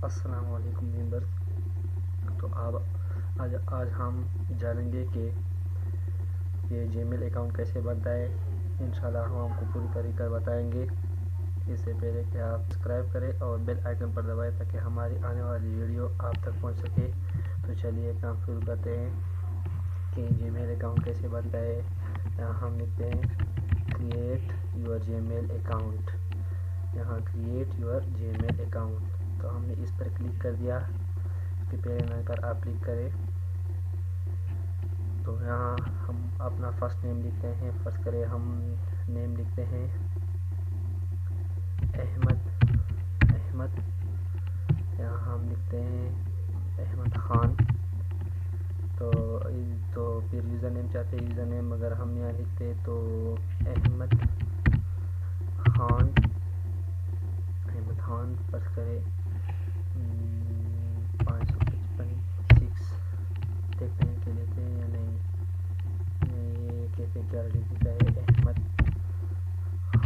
السلام علیکم ممبرز. تو آج ہم جانیں گے کہ یہ جی میل اکاؤنٹ کیسے بنتا ہے. انشاءاللہ ہم آپ کو پوری طریقہ بتائیں گے. اس سے پہلے کہ آپ سبسکرائب کریں اور بیل آئیکن پر دبائیں تاکہ ہماری آنے والی ویڈیو آپ تک پہنچ سکے. تو چلیے کام شروع کرتے ہیں کہ جی میل اکاؤنٹ کیسے بنتا ہے. یہاں ہم لکھتے ہیں create your Gmail account. یہاں create your Gmail account. تو ہم نے اس پر کلک کر دیا. اس کے پہلے نام پر آپ کلک کریں. تو یہاں ہم اپنا فرسٹ نیم لکھتے ہیں. فرض کریں ہم نیم لکھتے ہیں احمد. یہاں ہم لکھتے ہیں احمد خان. تو پھر یوزر نیم چاہتے ہیں. یوزر نیم اگر ہم یہاں لکھتے تو احمد خان فرض کرے 555 دیکھتے ہیں کہ لیتے ہیں یا نہیں. یہ کیسے کیا لکھتا ہے احمد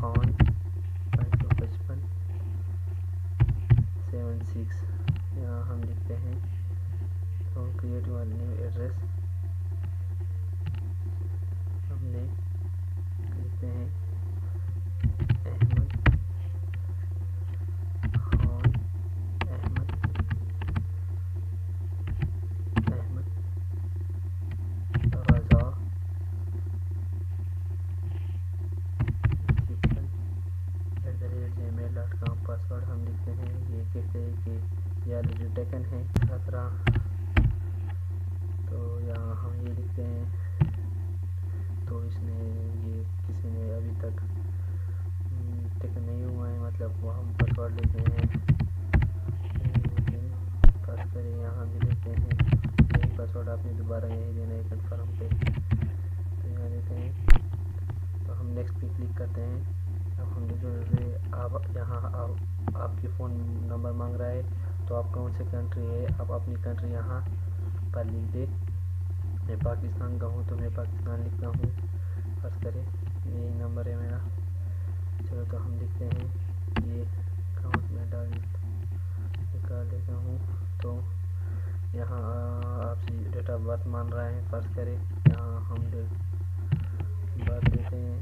خان 555 76. یہاں ہم لکھتے ہیں تو کریٹ یور نیو ایڈریس. ہم نے لکھتے ہیں احمد خان احمد رضا gmail.com. پاسورڈ ہم لکھتے ہیں. یہ کہتے ہیں کہ یہ ٹیکن ہے 17. تو یہاں ہم یہ لکھتے ہیں. تو اس نے یہ کسی نے ابھی تک ٹیکن نہیں ہوا ہے, مطلب وہ ہم پاسورڈ لیتے ہیں. فرض کریں یہاں بھی لیتے ہیں یہی پاسورڈ آپ نے دوبارہ یہی دینا ہے کنفرم پہ. تو یہاں دیتے ہیں. تو ہم نیکسٹ پہ کلک کرتے ہیں. اب ہم یہاں آپ کی فون نمبر مانگ رہا ہے. تو آپ کون سے کنٹری ہے, آپ اپنی کنٹری یہاں پر لکھ دیں. میں پاکستان کا ہوں تو میں پاکستان لکھتا ہوں. فرض کریں یہی نمبر ہے میرا. چلو تو ہم لکھتے ہیں یہ اکاؤنٹ میں نکال لیتا ہوں. تو یہاں آپ سے ڈیٹ آف برتھ مان رہا ہے. فرض کریں یہاں ہم برتھ دیتے ہیں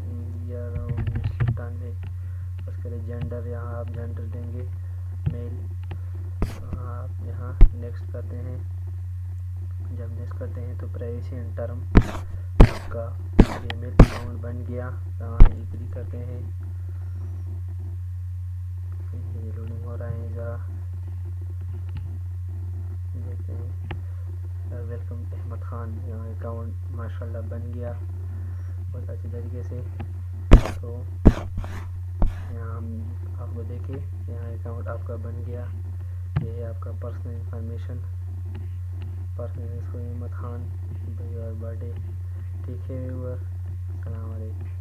1997. فرض کریں جینڈر, یہاں آپ جینڈر دیں گے میل. آپ یہاں نیکسٹ کرتے ہیں. جب نیکسٹ کرتے ہیں تو پرائیویسی اینڈ ٹرم آپ کا جی میل اکاؤنٹ بن گیا. یہاں کلک کرتے ہیں. یہ لوڈنگ ہو رہا ہے, ذرا دیکھتے ہیں. ویلکم احمد خان. یہاں اکاؤنٹ ماشاءاللہ بن گیا بہت اچھی طریقے سے. تو یہاں ہم آپ کو دیکھیں یہاں اکاؤنٹ آپ کا بن گیا. یہ ہے آپ کا پرسنل انفارمیشن. پرسنل اس کو Ahmed Khan, your birthday. ٹھیک ہے ویور, السلام علیکم.